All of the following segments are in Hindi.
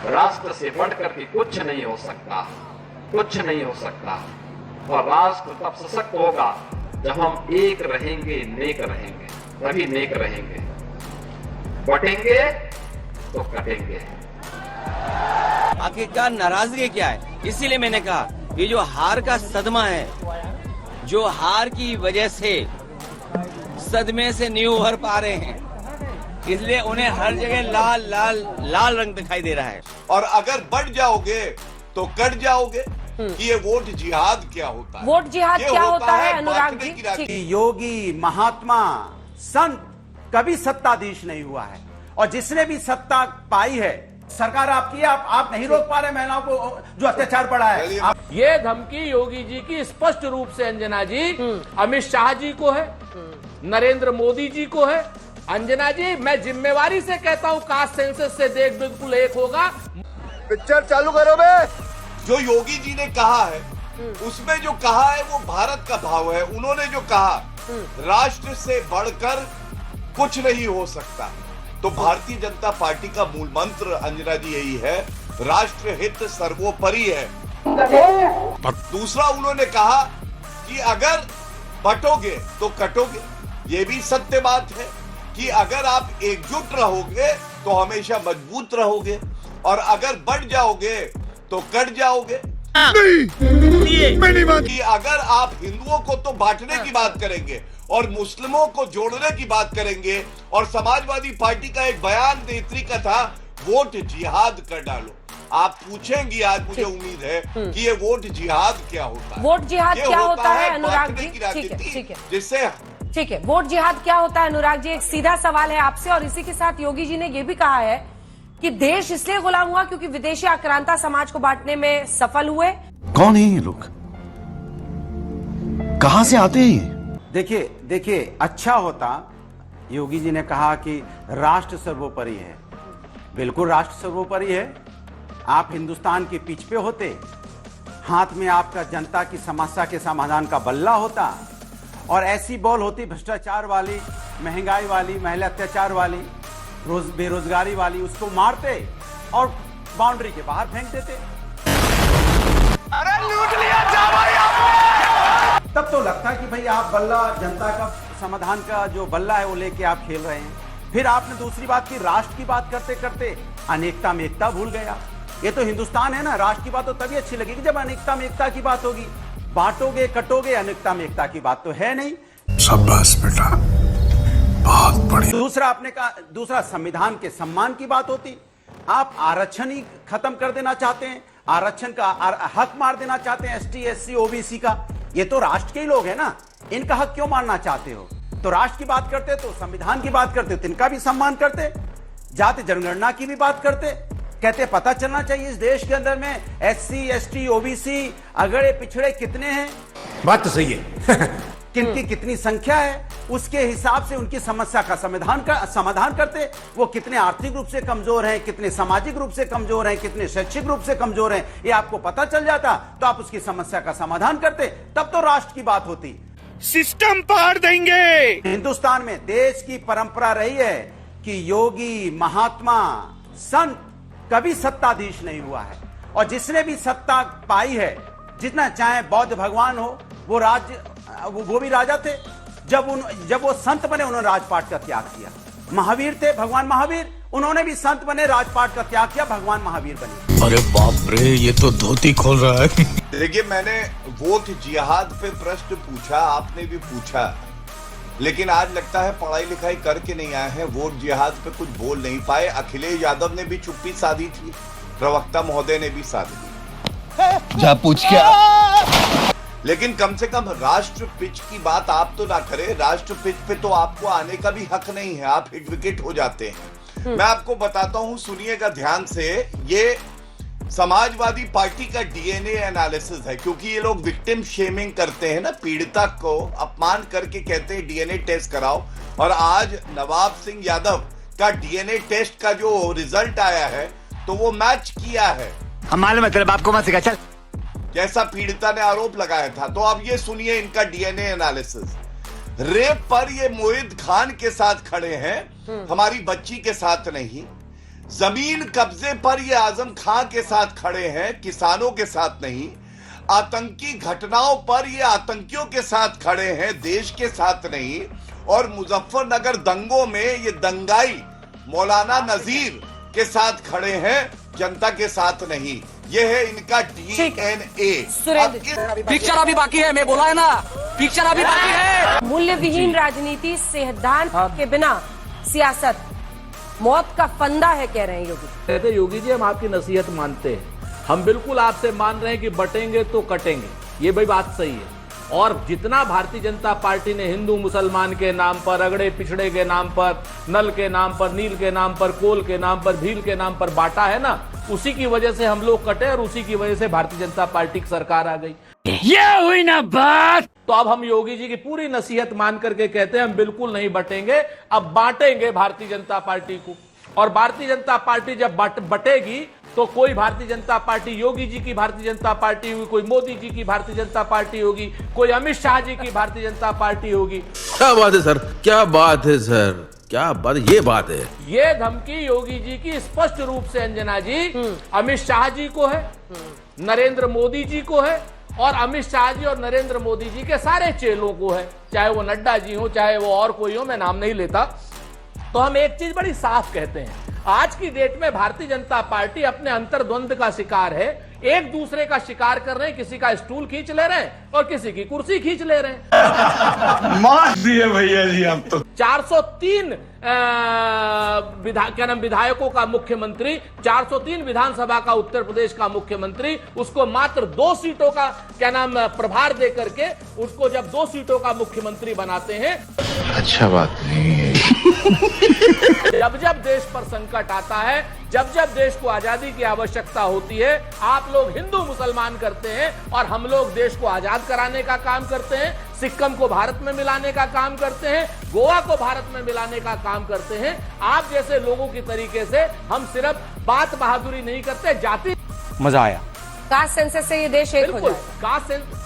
राष्ट्र से बढ़कर के कुछ नहीं हो सकता, कुछ नहीं हो सकता। और राष्ट्र तब सशक्त होगा जब हम एक रहेंगे, नेक रहेंगे, तभी नेक रहेंगे। बटेंगे तो कटेंगे। आखिरकार नाराजगी क्या है? इसीलिए मैंने कहा ये जो हार का सदमा है, जो हार की वजह से सदमे से नहीं उभर पा रहे हैं, इसलिए उन्हें हर जगह लाल लाल लाल रंग दिखाई दे रहा है। और अगर बढ़ जाओगे तो कट जाओगे कि ये वोट जिहाद क्या होता है? वोट जिहाद क्या होता है अनुराग बांटने जी? की राजनीति। योगी, महात्मा, संत कभी सत्ताधीश नहीं हुआ है, और जिसने भी सत्ता पाई है, सरकार आपकी है, आप नहीं रोक पा रहे महिलाओं को जो अत्याचार बढ़ा है। ये धमकी योगी जी की स्पष्ट रूप से अंजना जी अमित शाह जी को है, नरेंद्र मोदी जी को है। अंजना जी, मैं जिम्मेवारी से कहता हूँ, कास्ट सेंसस से देख बिल्कुल एक होगा। पिक्चर चालू करो बे। जो योगी जी ने कहा है उसमें जो कहा है वो भारत का भाव है। उन्होंने जो कहा राष्ट्र से बढ़कर कुछ नहीं हो सकता, तो भारतीय जनता पार्टी का मूल मंत्र अंजना जी यही है, राष्ट्र हित सर्वोपरि है। दूसरा उन्होंने कहा कि अगर बटोगे तो कटोगे। ये भी सत्य बात है कि अगर आप एकजुट रहोगे तो हमेशा मजबूत रहोगे, और अगर बढ़ जाओगे तो कट जाओगे। कि अगर आप हिंदुओं को तो बांटने की बात करेंगे और मुस्लिमों को जोड़ने की बात करेंगे, और समाजवादी पार्टी का एक बयान नेत्री का था, वोट जिहाद कर डालो। आप पूछेंगी आज, मुझे उम्मीद है कि ये वोट जिहाद क्या होता है? वोट जिहाद क्या होता है अनुराग बांटने जी? की ठीक है, राजनीति, ठीक है, जिससे ठीक है। वोट जिहाद क्या होता है अनुराग जी? एक सीधा सवाल है आपसे। और इसी के साथ योगी जी ने यह भी कहा है कि देश इसलिए गुलाम हुआ क्योंकि विदेशी आक्रांता समाज को बांटने में सफल हुए। कौन है ये लोग? कहां से आते हैं ये? देखिए अच्छा होता योगी जी ने कहा कि राष्ट्र सर्वोपरि है। बिल्कुल राष्ट्र सर्वोपरि है। आप हिंदुस्तान के पिच पे होते, हाथ में आपका जनता की समस्या के समाधान का बल्ला होता, और ऐसी बॉल होती भ्रष्टाचार वाली, महंगाई वाली, महिला अत्याचार वाली, बेरोजगारी वाली, उसको मारते और बाउंड्री के बाहर फेंक देते। अरे लूट लिया जावाई आपने। तब तो लगता कि भाई आप बल्ला, जनता का समाधान का जो बल्ला है वो लेके आप खेल रहे हैं। फिर आपने दूसरी बात की, राष्ट्र की बात करते करते अनेकता में एकता भूल गया। ये तो हिंदुस्तान है ना, राष्ट्र की बात तो तभी अच्छी लगेगी जब अनेकता में एकता की बात होगी। बांटोगे कटोगे, अनेकता में एकता की बात तो है नहीं। शाबाश बेटा, बहुत बढ़िया। दूसरा आपने कहा, दूसरा संविधान के सम्मान की बात होती। आप आरक्षण ही खत्म कर देना चाहते हैं, आरक्षण का हक मार देना चाहते हैं, एसटी एससी ओबीसी का। ये तो राष्ट्र के ही लोग हैं ना, इनका हक क्यों मारना चाहते हो? तो राष्ट्र की बात करते तो संविधान की बात करते तो इनका भी सम्मान करते, जाति जनगणना की भी बात करते, कहते पता चलना चाहिए इस देश के अंदर में एससी एसटी ओबीसी अगड़े पिछड़े कितने हैं। बात तो सही है। किनकी कितनी संख्या है, उसके हिसाब से उनकी समस्या का समाधान करते। वो कितने आर्थिक रूप से कमजोर हैं, कितने सामाजिक रूप से कमजोर हैं, कितने शैक्षिक रूप से कमजोर हैं, ये आपको पता चल जाता तो आप उसकी समस्या का समाधान करते, तब तो राष्ट्र की बात होती। सिस्टम पार देंगे। हिंदुस्तान में देश की परंपरा रही है कि योगी, महात्मा, संत कभी सत्ताधीश नहीं हुआ है, और जिसने भी सत्ता पाई है, जितना चाहे बौद्ध भगवान हो, वो भी राजा थे। जब वो संत बने उन्होंने राजपाट का त्याग किया। महावीर थे, भगवान महावीर, उन्होंने भी संत बने, राजपाट का त्याग किया, भगवान महावीर बने। अरे बाप रे, ये तो धोती खोल रहा है। देखिए, मैंने वोट जिहाद पे प्रश्न पूछा, आपने भी पूछा, लेकिन आज लगता है पढ़ाई लिखाई करके नहीं आए हैं, वोट जिहाद पे कुछ बोल नहीं पाए। अखिलेश यादव ने भी चुप्पी साधी थी, प्रवक्ता महोदय ने भी साधी थी। जा पूछ क्या। लेकिन कम से कम राष्ट्र पिच की बात आप तो ना करें। राष्ट्र पिच पे तो आपको आने का भी हक नहीं है, आप हिट विकेट हो जाते हैं। मैं आपको बताता हूं, सुनिएगा ध्यान से। ये समाजवादी पार्टी का डीएनए एनालिसिस है, क्योंकि ये लोग विक्टिम शेमिंग करते हैं ना, पीड़िता को अपमान करके कहते हैं डीएनए टेस्ट कराओ। और आज नवाब सिंह यादव का डीएनए टेस्ट का जो रिजल्ट आया है तो वो मैच किया है। हमारे मतलब आपको मत सिखा, चल। जैसा पीड़िता ने आरोप लगाया था। तो अब ये सुनिए इनका डीएनए एनालिसिस। रेप पर ये मोहित खान के साथ खड़े हैं, हमारी बच्ची के साथ नहीं। जमीन कब्जे पर ये आजम खां के साथ खड़े हैं, किसानों के साथ नहीं। आतंकी घटनाओं पर ये आतंकियों के साथ खड़े हैं, देश के साथ नहीं। और मुजफ्फरनगर दंगों में ये दंगाई मौलाना नजीर के साथ खड़े हैं, जनता के साथ नहीं। ये है इनका DNA। पिक्चर अभी बाकी है, मैं बोला है ना, पिक्चर अभी बाकी है। मूल्य विहीन राजनीति, सिद्धांत के बिना सियासत मौत का फंदा है, कह रहे हैं योगी। कहते योगी जी हम आपकी नसीहत मानते हैं, हम बिल्कुल आपसे मान रहे हैं कि बटेंगे तो कटेंगे, ये भाई बात सही है। और जितना भारतीय जनता पार्टी ने हिंदू मुसलमान के नाम पर, अगड़े पिछड़े के नाम पर, नल के नाम पर, नील के नाम पर, कोल के नाम पर, भील के नाम पर बांटा है ना, उसी की वजह से हम लोग कटे और उसी की वजह से भारतीय जनता पार्टी की सरकार आ गई। ये हुई ना बात। तो अब हम योगी जी की पूरी नसीहत मान करके कहते हैं हम बिल्कुल नहीं बटेंगे, अब बांटेंगे भारतीय जनता पार्टी को। और भारतीय जनता पार्टी जब बटेगी तो कोई भारतीय जनता पार्टी योगी जी की भारतीय जनता पार्टी होगी, कोई मोदी जी की भारतीय जनता पार्टी होगी, कोई अमित शाह जी की भारतीय जनता पार्टी होगी। क्या बात है सर, क्या बात है सर, क्या बात, ये बात है। ये धमकी योगी जी की स्पष्ट रूप से अंजना जी अमित शाह जी को है, नरेंद्र मोदी जी को है, और अमित शाह जी और नरेंद्र मोदी जी के सारे चेलों को है, चाहे वो नड्डा जी हो, चाहे वो और कोई हो, मैं नाम नहीं लेता। तो हम एक चीज बड़ी साफ कहते हैं, आज की डेट में भारतीय जनता पार्टी अपने अंतर्द्वंद का शिकार है, एक दूसरे का शिकार कर रहे हैं, किसी का स्टूल खींच ले रहे हैं और किसी की कुर्सी खींच ले रहे हैं। मार दिए भैया जी आप तो। 403 विधायकों का मुख्यमंत्री, 403 विधानसभा का उत्तर प्रदेश का मुख्यमंत्री, उसको मात्र 2 सीटों का प्रभार दे करके उसको जब 2 सीटों का मुख्यमंत्री बनाते हैं, अच्छा बात नहीं है। जब जब देश पर संकट आता है, जब जब देश को आजादी की आवश्यकता होती है, आप लोग हिंदू मुसलमान करते हैं और हम लोग देश को आजाद कराने का काम करते हैं, सिक्किम को भारत में मिलाने का काम करते हैं, गोवा को भारत में मिलाने का काम करते हैं। आप जैसे लोगों की तरीके से हम सिर्फ बात बहादुरी नहीं करते, जाति। मजा आया। कास्ट सेंसस से ये देश एक हो बिल्कुल, जाए। Caste census.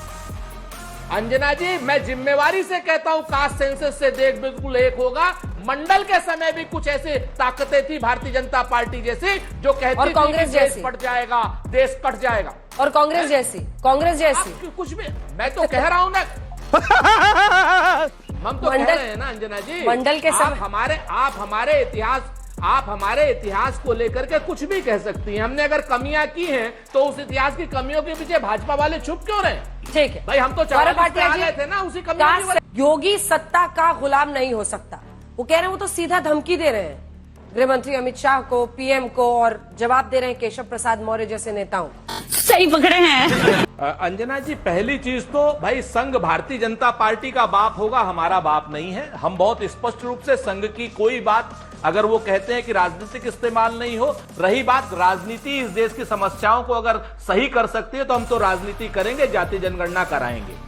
अंजना जी मैं जिम्मेवारी से कहता हूं, कास्ट सेंसस से देश बिल्कुल एक होगा। मंडल के समय भी कुछ ऐसी ताकतें थी भारतीय जनता पार्टी जैसी जो कहती थी कि देश फट जाएगा, देश कट जाएगा। और कांग्रेस जैसी कुछ भी, मैं तो कह रहा हूं ना, हम तो कह रहे हैं ना अंजना जी, मंडल के समय आप हमारे इतिहास को लेकर के कुछ भी कह सकती हैं। हमने अगर कमियां की हैं तो उस इतिहास की कमियों के पीछे भाजपा वाले छुप क्यों रहे? ठीक है भाई, हम तो 44 पे आ गए थे ना उसी कमियों की वजह। योगी सत्ता का गुलाम नहीं हो सकता, वो कह रहे हैं, वो तो सीधा धमकी दे रहे हैं गृह मंत्री अमित शाह को, पीएम को, और जवाब दे रहे हैं केशव प्रसाद मौर्य जैसे नेताओं। सही पकड़े हैं। अंजना जी, पहली चीज तो भाई संघ भारतीय जनता पार्टी का बाप होगा, हमारा बाप नहीं है। हम बहुत स्पष्ट रूप से संघ की कोई बात, अगर वो कहते हैं कि राजनीतिक इस्तेमाल नहीं हो, रही बात राजनीति इस देश की समस्याओं को अगर सही कर सकती है तो हम तो राजनीति करेंगे, जाति जनगणना कराएंगे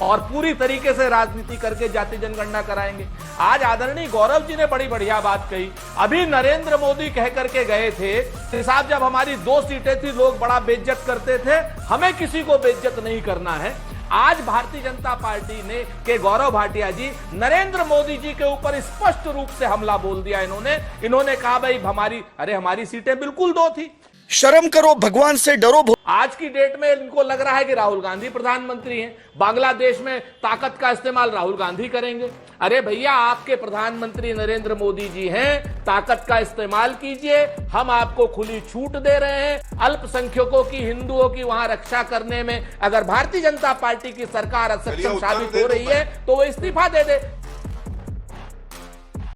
और पूरी तरीके से राजनीति करके जाति जनगणना कराएंगे। आज आदरणीय गौरव जी ने बड़ी बढ़िया बात कही, अभी नरेंद्र मोदी कह करके गए थे साहब जब हमारी 2 सीटें थी लोग बड़ा बेइज्जत करते थे, हमें किसी को बेइज्जत नहीं करना है। आज भारतीय जनता पार्टी ने के गौरव भाटिया जी नरेंद्र मोदी जी के ऊपर स्पष्ट रूप से हमला बोल दिया। इन्होंने कहा भाई हमारी सीटें बिल्कुल 2 थी। शर्म करो, भगवान से डरो। आज की डेट में इनको लग रहा है कि राहुल गांधी प्रधानमंत्री हैं, बांग्लादेश में ताकत का इस्तेमाल राहुल गांधी करेंगे। अरे भैया, आपके प्रधानमंत्री नरेंद्र मोदी जी हैं, ताकत का इस्तेमाल कीजिए, हम आपको खुली छूट दे रहे हैं। अल्पसंख्यकों की, हिंदुओं की वहां रक्षा करने में अगर भारतीय जनता पार्टी की सरकार असक्षम साबित हो रही है तो वो इस्तीफा दे दे।